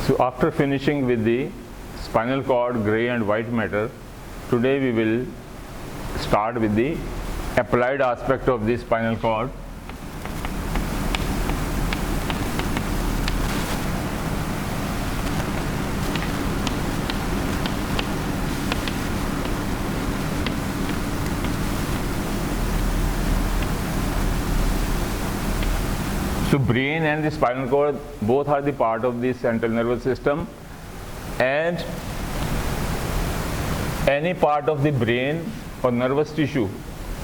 So after finishing with the spinal cord, gray and white matter, today we will start with the applied aspect of the spinal cord. So brain and the spinal cord both are the part of the central nervous system, and any part of the brain or nervous tissue,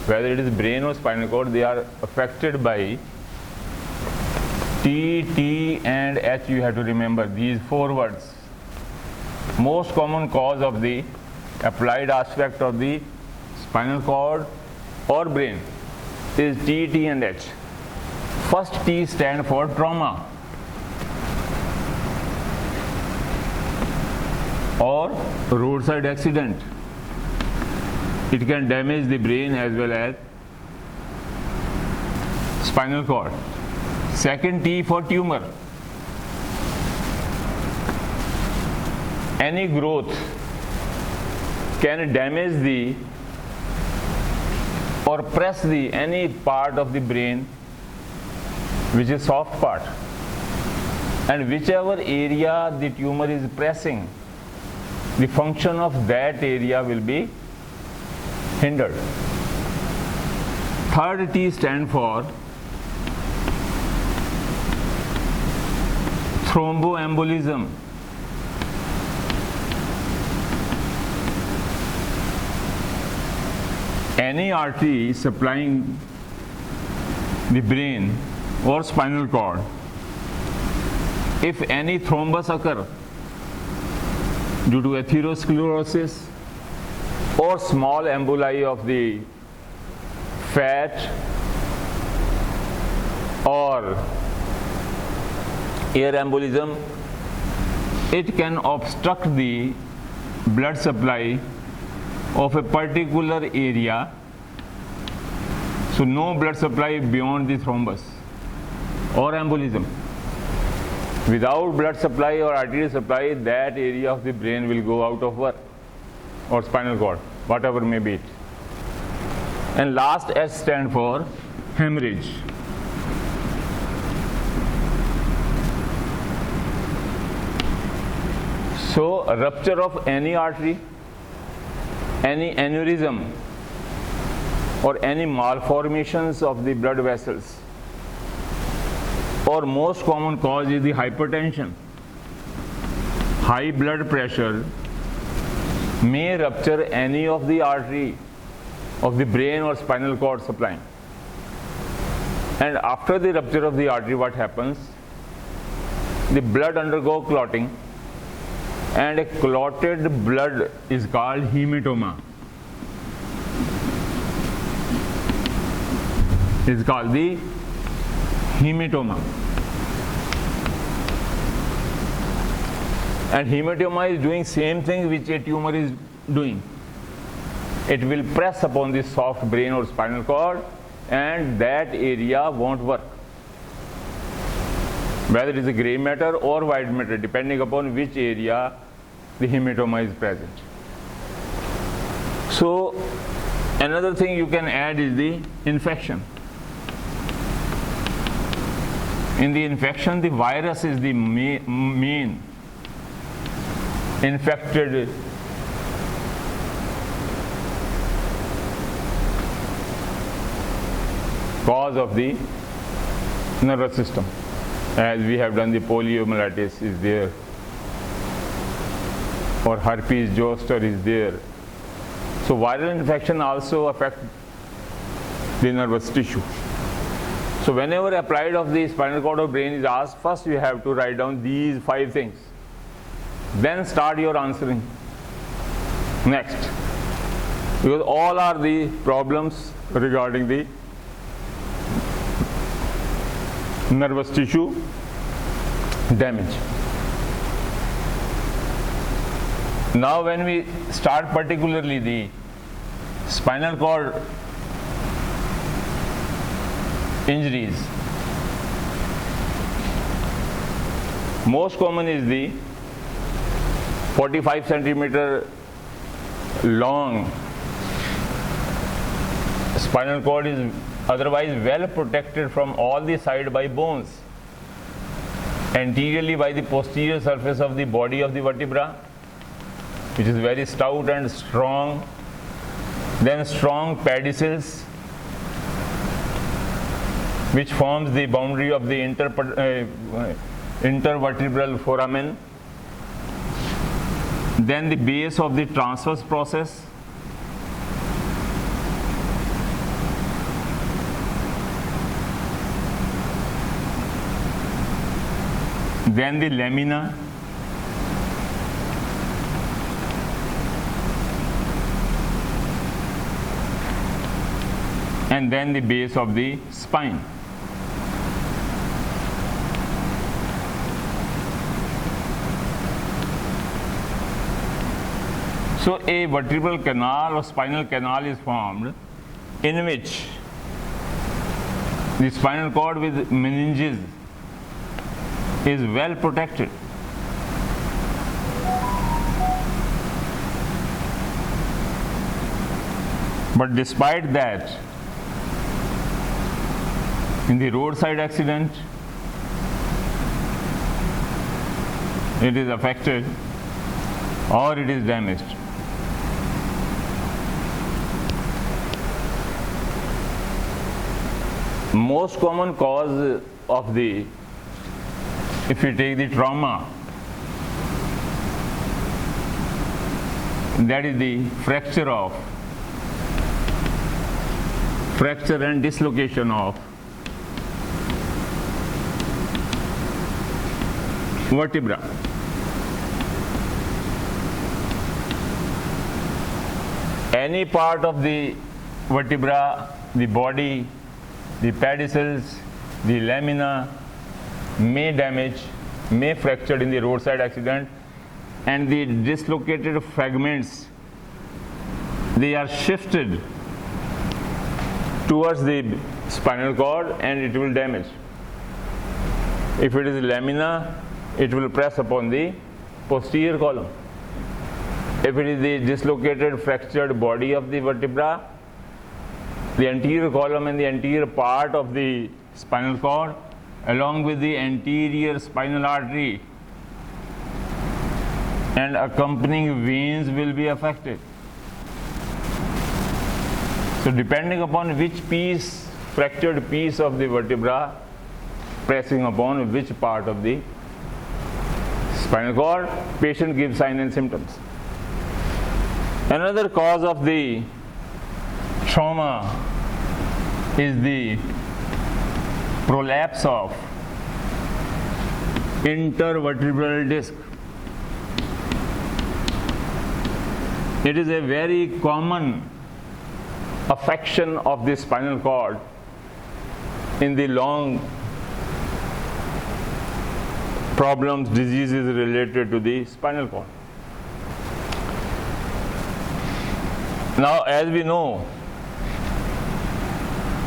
whether it is brain or spinal cord, they are affected by T, T and H. You have to remember these four words. Most common cause of the applied aspect of the spinal cord or brain is T, T and H. First T stand for trauma or roadside accident. It can damage the brain as well as spinal cord. Second T for tumor. Any growth can damage the or press the any part of the brain which is soft part, and whichever area the tumor is pressing, the function of that area will be hindered. Third T stand for thromboembolism. Any artery supplying the brain or spinal cord, if any thrombus occur due to atherosclerosis or small emboli of the fat or air embolism, it can obstruct the blood supply of a particular area, so no blood supply beyond the thrombus or embolism. Without blood supply or arterial supply, that area of the brain will go out of work, or spinal cord, whatever may be it. And last S stand for hemorrhage. So a rupture of any artery, any aneurysm, or any malformations of the blood vessels, or most common cause is the hypertension. High blood pressure may rupture any of the artery of the brain or spinal cord supplying. And after the rupture of the artery, what happens? The blood undergo clotting, and a clotted blood is called hematoma. It's called the hematoma. And hematoma is doing same thing which a tumor is doing. It will press upon the soft brain or spinal cord, and that area won't work, whether it is a gray matter or white matter, depending upon which area the hematoma is present. So another thing you can add is the infection. In the infection, the virus is the main infected cause of the nervous system. As we have done, the poliomyelitis is there, or herpes zoster is there. So viral infection also affect the nervous tissue. So whenever applied of the spinal cord or brain is asked, first you have to write down these 5 things. Then start your answering next. Because all are the problems regarding the nervous tissue damage. Now when we start particularly the spinal cord injuries, most common is the 45 centimeter long spinal cord is otherwise well protected from all the side by bones, anteriorly by the posterior surface of the body of the vertebra, which is very stout and strong, then strong pedicels which forms the boundary of the intervertebral foramen, then the base of the transverse process, then the lamina, and then the base of the spine. So a vertebral canal or spinal canal is formed in which the spinal cord with meninges is well protected. But despite that, in the roadside accident, it is affected or it is damaged. Most common cause of the, if you take the trauma, that is the fracture and dislocation of vertebra. Any part of the vertebra, the body, the pedicels, the lamina may damage, may fracture in the roadside accident, and the dislocated fragments, they are shifted towards the spinal cord and it will damage. If it is lamina, it will press upon the posterior column. If it is the dislocated, fractured body of the vertebra, the anterior column and the anterior part of the spinal cord, along with the anterior spinal artery and accompanying veins, will be affected. So depending upon which fractured piece of the vertebra pressing upon which part of the spinal cord, patient gives signs and symptoms. Another cause of the trauma is the prolapse of intervertebral disc. It is a very common affection of the spinal cord in the long problems, diseases related to the spinal cord. Now, as we know,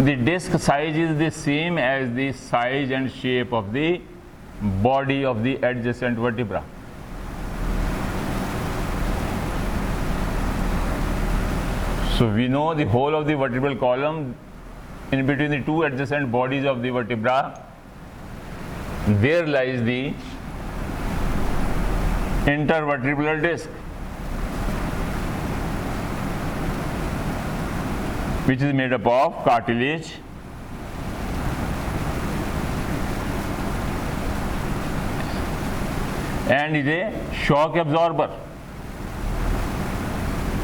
the disc size is the same as the size and shape of the body of the adjacent vertebra. So we know the whole of the vertebral column, in between the two adjacent bodies of the vertebra, there lies the intervertebral disc, which is made up of cartilage and is a shock absorber.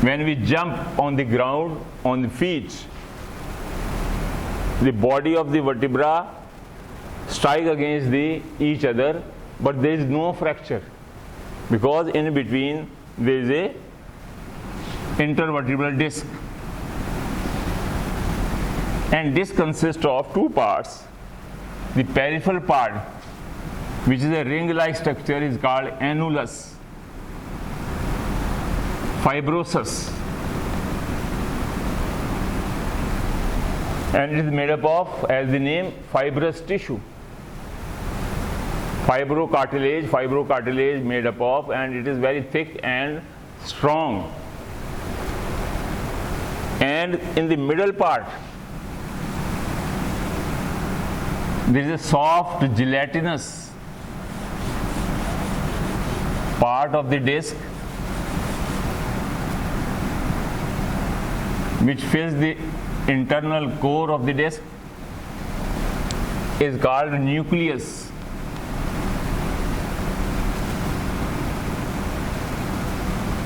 When we jump on the ground, on the feet, the body of the vertebra strike against each other, but there is no fracture because in between there is a intervertebral disc. And this consists of two parts. The peripheral part, which is a ring-like structure, is called annulus fibrosus, and it is made up of, as the name, fibrous tissue. fibrocartilage made up of, and it is very thick and strong. And in the middle part, there is a soft gelatinous part of the disc which fills the internal core of the disc, is called nucleus.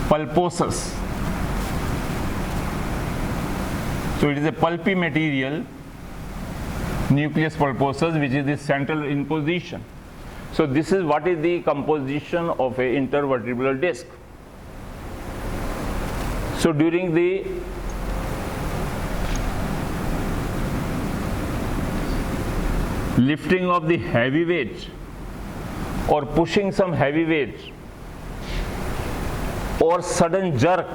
Pulposus. So it is a pulpy material, nucleus pulposus, which is the central in position. So this is what is the composition of a intervertebral disc. So during the lifting of the heavy weight or pushing some heavy weight or sudden jerk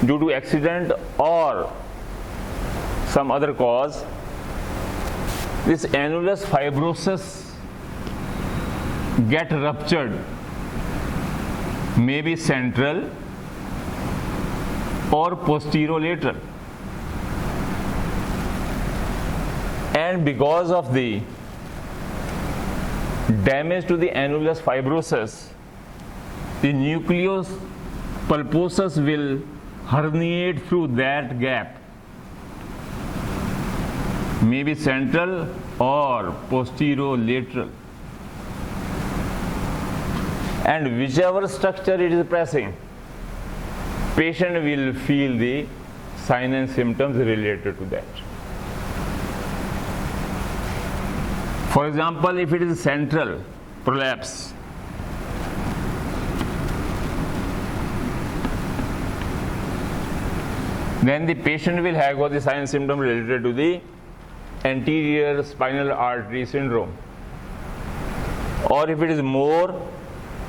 due to accident or some other cause, this annulus fibrosus get ruptured, maybe central or posterolateral, and because of the damage to the annulus fibrosus, the nucleus pulposus will herniate through that gap, maybe central or posterolateral, and whichever structure it is pressing, patient will feel the signs and symptoms related to that. For example, if it is central prolapse, then the patient will have got the sign and symptom related to the anterior spinal artery syndrome. Or if it is more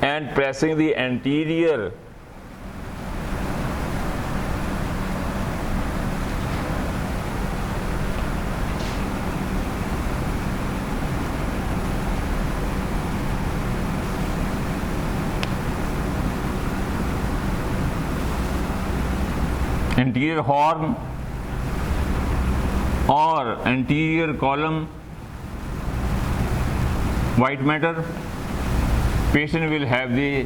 and pressing the anterior anterior horn or anterior column white matter, patient will have the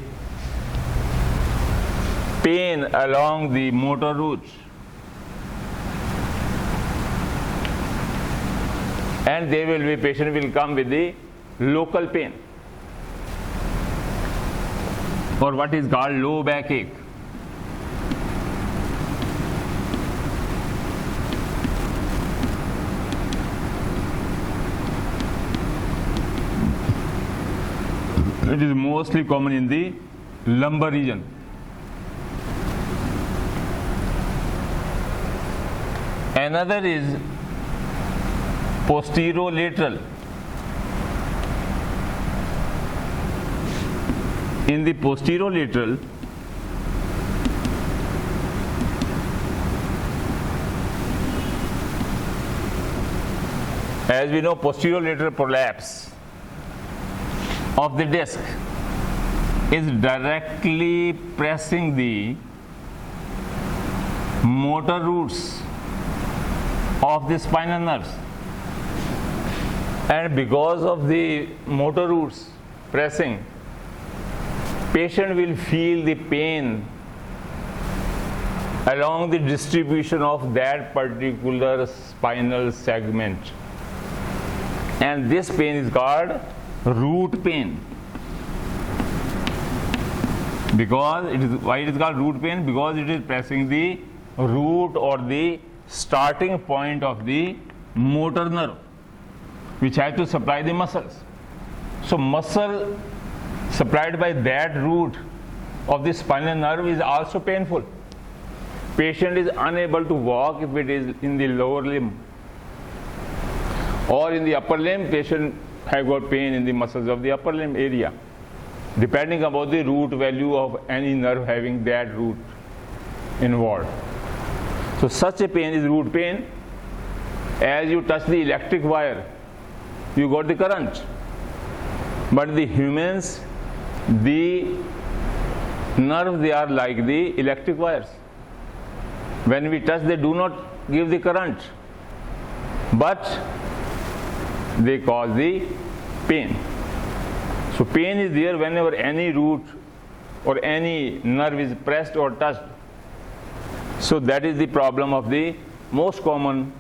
pain along the motor roots, and patient will come with the local pain or what is called low backache. It is mostly common in the lumbar region. Another is posterolateral. In the posterolateral, as we know, posterolateral prolapse of the disc is directly pressing the motor roots of the spinal nerves, and because of the motor roots pressing, patient will feel the pain along the distribution of that particular spinal segment, and this pain is called root pain. Why it is called root pain? Because it is pressing the root or the starting point of the motor nerve, which has to supply the muscles. So muscle supplied by that root of the spinal nerve is also painful. Patient is unable to walk if it is in the lower limb, or in the upper limb, patient have got pain in the muscles of the upper limb area, depending upon the root value of any nerve having that root involved. So such a pain is root pain. As you touch the electric wire, you got the current. But the humans, the nerves, they are like the electric wires. When we touch, they do not give the current, but they cause the pain. So pain is there whenever any root or any nerve is pressed or touched. So that is the problem of the most common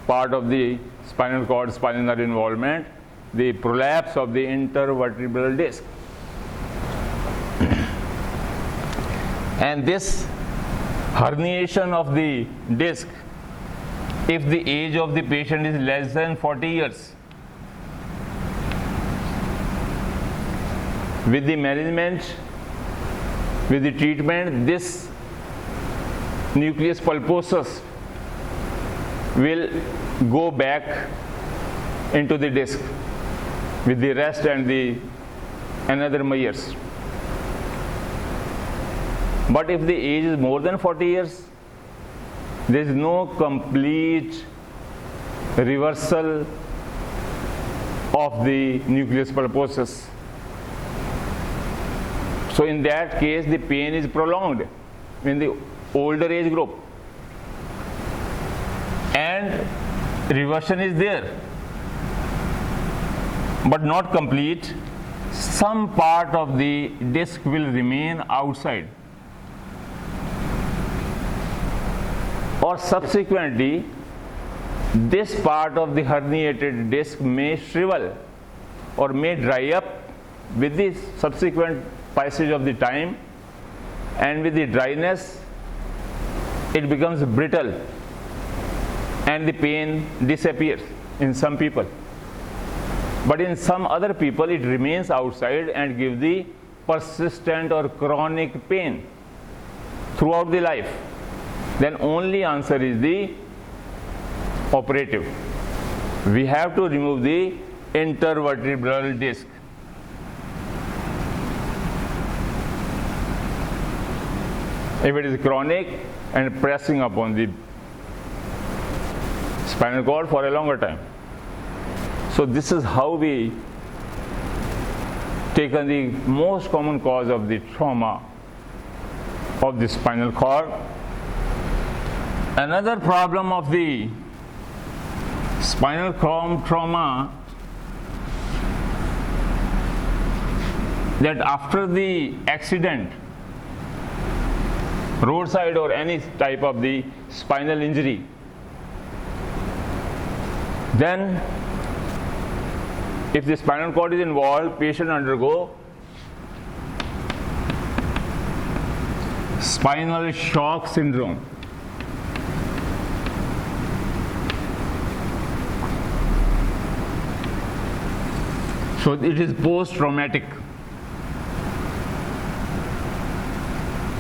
part of the spinal cord, spinal nerve involvement, the prolapse of the intervertebral disc. And this herniation of the disc, if the age of the patient is less than 40 years, with the management, with the treatment, this nucleus pulposus will go back into the disc with the rest and the another years. But if the age is more than 40 years, there is no complete reversal of the nucleus pulposus. So in that case, the pain is prolonged in the older age group, and reversion is there, but not complete. Some part of the disc will remain outside, or subsequently this part of the herniated disc may shrivel or may dry up with the subsequent passage of the time, and with the dryness it becomes brittle and the pain disappears in some people. But in some other people it remains outside and gives the persistent or chronic pain throughout the life. Then only answer is the operative. We have to remove the intervertebral disc. If it is chronic and pressing upon the spinal cord for a longer time. So this is how we taken the most common cause of the trauma of the spinal cord. Another problem of the spinal cord trauma, that after the accident, roadside or any type of the spinal injury, then if the spinal cord is involved, patient undergo spinal shock syndrome. So it is post-traumatic.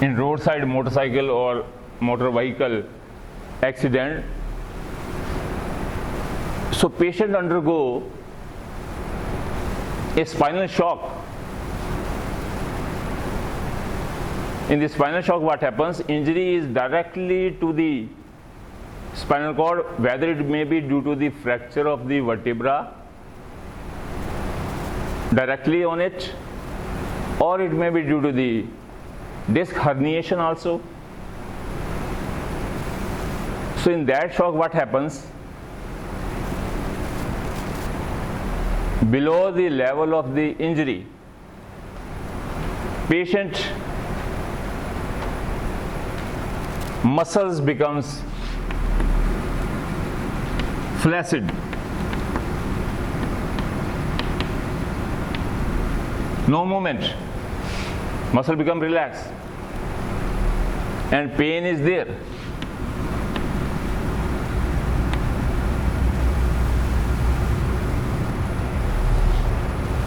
In roadside motorcycle or motor vehicle accident, so patient undergo a spinal shock. In the spinal shock, what happens? Injury is directly to the spinal cord, whether it may be due to the fracture of the vertebra directly on it, or it may be due to the disc herniation also. So in that shock, what happens? Below the level of the injury, patient muscles becomes flaccid, no movement, muscle become relaxed, and pain is there.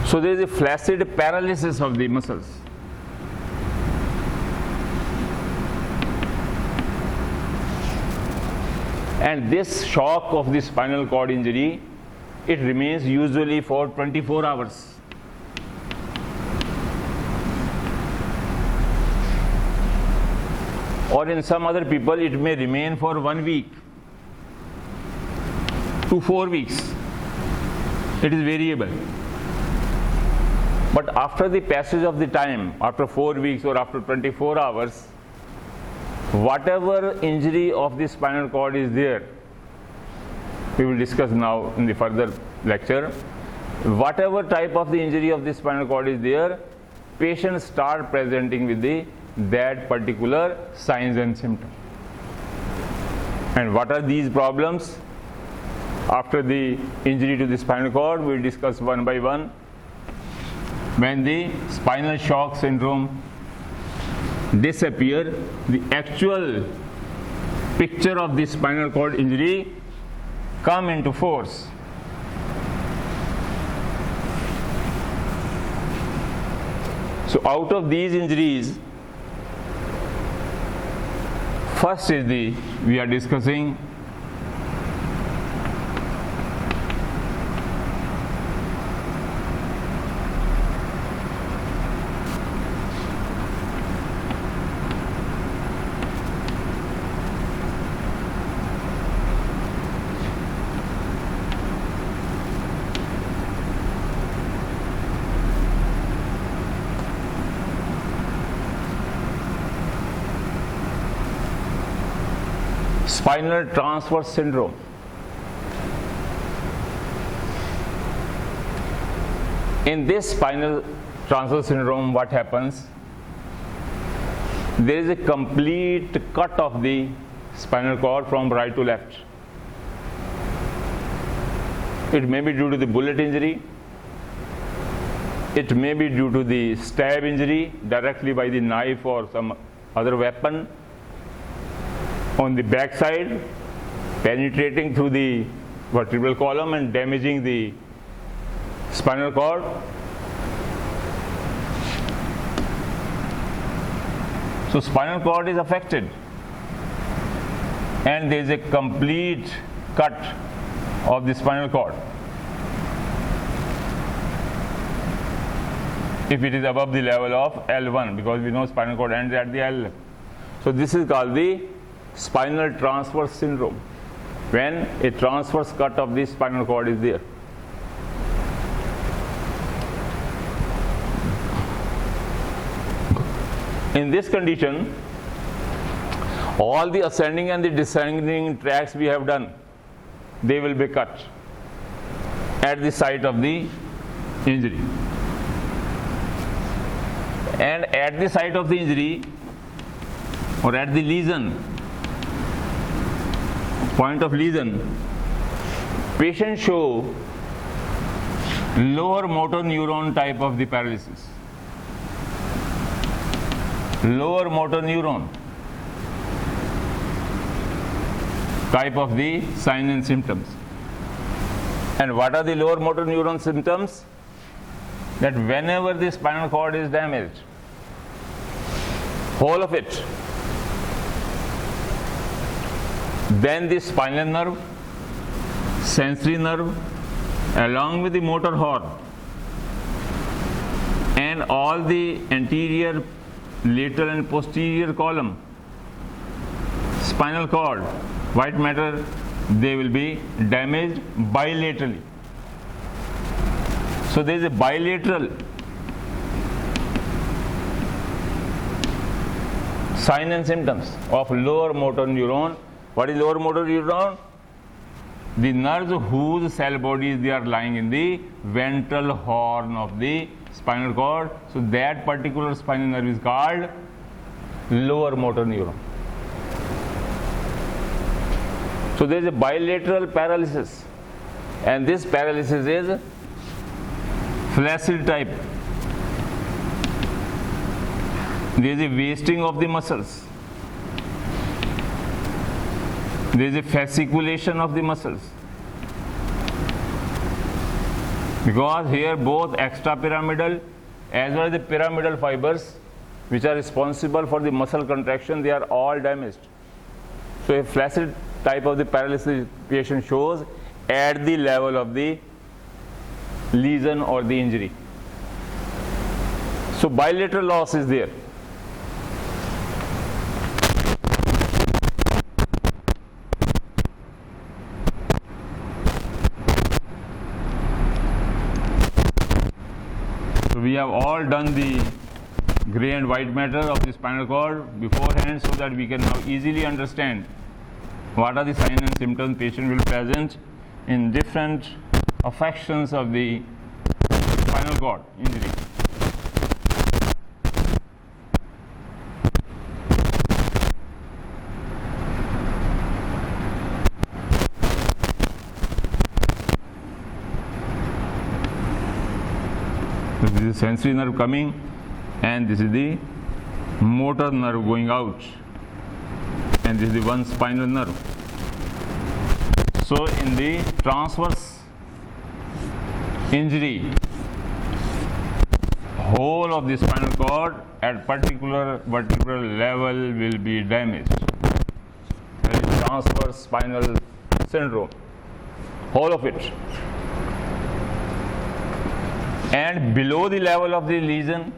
So there is a flaccid paralysis of the muscles. And this shock of the spinal cord injury, it remains usually for 24 hours. Or in some other people, it may remain for 1 week to 4 weeks. It is variable. But after the passage of the time, after 4 weeks or after 24 hours, whatever injury of the spinal cord is there, we will discuss now in the further lecture, whatever type of the injury of the spinal cord is there, patients start presenting with that particular signs and symptoms. And what are these problems? After the injury to the spinal cord, we will discuss one by one. When the spinal shock syndrome disappear, the actual picture of the spinal cord injury come into force. So out of these injuries, first is we are discussing spinal transverse syndrome. In this spinal transverse syndrome, what happens? There is a complete cut of the spinal cord from right to left. It may be due to the bullet injury. It may be due to the stab injury directly by the knife or some other weapon on the back side, penetrating through the vertebral column and damaging the spinal cord. So spinal cord is affected and there is a complete cut of the spinal cord. If it is above the level of L1, because we know spinal cord ends at the L. So this is called the spinal transverse syndrome, when a transverse cut of the spinal cord is there. In this condition, all the ascending and the descending tracts we have done, they will be cut at the site of the injury. And at the site of the injury or at the lesion, point of lesion, patients show lower motor neuron type of the paralysis. Lower motor neuron type of the signs and symptoms. And what are the lower motor neuron symptoms? That whenever the spinal cord is damaged, whole of it, then the spinal nerve, sensory nerve, along with the motor horn and all the anterior, lateral and posterior column, spinal cord, white matter, they will be damaged bilaterally. So there is a bilateral sign and symptoms of lower motor neuron. What is lower motor neuron? The nerves whose cell bodies they are lying in the ventral horn of the spinal cord. So that particular spinal nerve is called lower motor neuron. So there is a bilateral paralysis, and this paralysis is flaccid type. There is a wasting of the muscles. There is a fasciculation of the muscles, because here both extrapyramidal as well as the pyramidal fibers which are responsible for the muscle contraction, they are all damaged. So a flaccid type of the paralysis patient shows at the level of the lesion or the injury. So bilateral loss is there. So we have all done the gray and white matter of the spinal cord beforehand, so that we can now easily understand what are the signs and symptoms patient will present in different affections of the spinal cord injury. So this is sensory nerve coming, and this is the motor nerve going out, and this is the one spinal nerve. So in the transverse injury, whole of the spinal cord at particular vertebral level will be damaged. That is transverse spinal syndrome, whole of it. And below the level of the lesion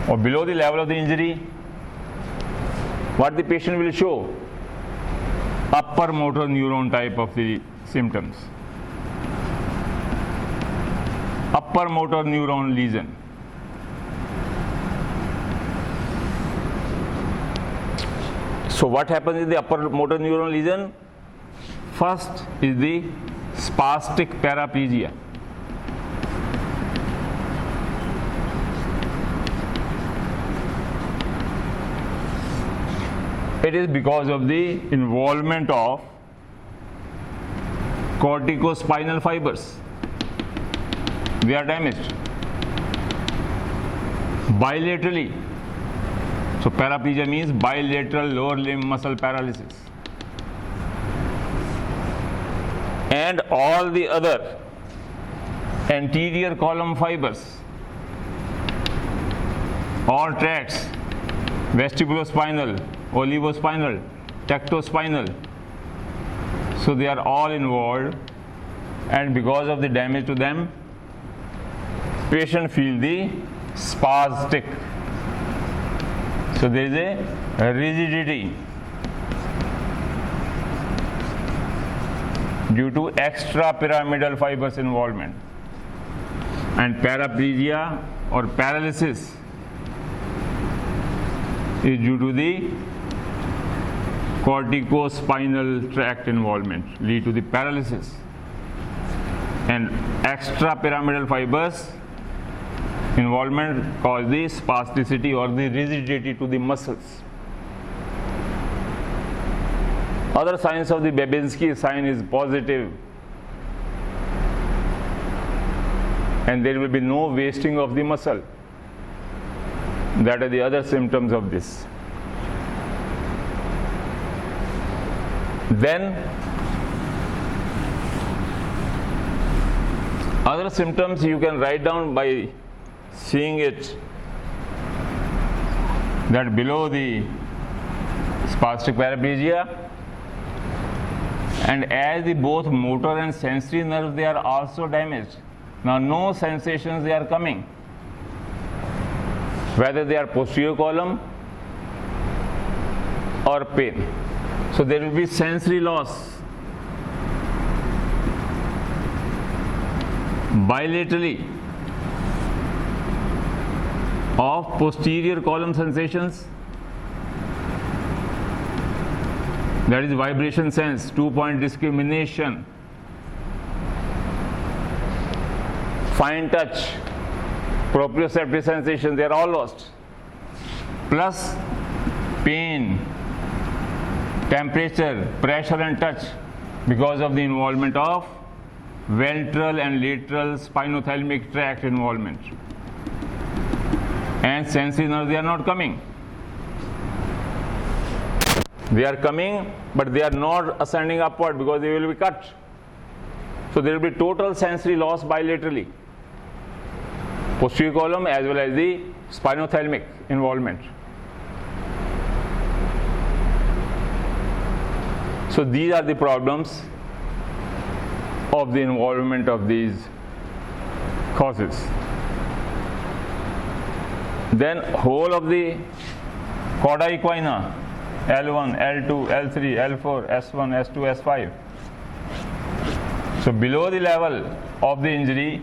or below the level of the injury, what the patient will show? Upper motor neuron type of the symptoms. Upper motor neuron lesion. So what happens in the upper motor neuron lesion? First is the spastic paraplegia. It is because of the involvement of corticospinal fibers. They are damaged bilaterally. So paraplegia means bilateral lower limb muscle paralysis. And all the other anterior column fibers, all tracts, vestibulospinal, olivospinal, tectospinal, so they are all involved, and because of the damage to them, patient feel the spastic. So there is a rigidity due to extrapyramidal fibers involvement. And paraplegia or paralysis is due to the corticospinal tract involvement, lead to the paralysis. And extrapyramidal fibers involvement cause the spasticity or the rigidity to the muscles. Other signs of the Babinski sign is positive, and there will be no wasting of the muscle. That are the other symptoms of this. Then other symptoms you can write down by seeing it, that below the spastic paraplegia, and as the both motor and sensory nerves, they are also damaged. Now no sensations they are coming, whether they are posterior column or pain. So there will be sensory loss bilaterally of posterior column sensations, that is vibration sense, 2-point discrimination, fine touch, proprioceptive sensation, they are all lost, plus pain, temperature, pressure and touch because of the involvement of ventral and lateral spinothalamic tract involvement. And sensory nerves, they are not coming. They are coming, but they are not ascending upward because they will be cut. So there will be total sensory loss bilaterally, posterior column as well as the spinothalamic involvement. So these are the problems of the involvement of these causes. Then whole of the cauda equina, L1, L2, L3, L4, S1, S2, S5. So below the level of the injury,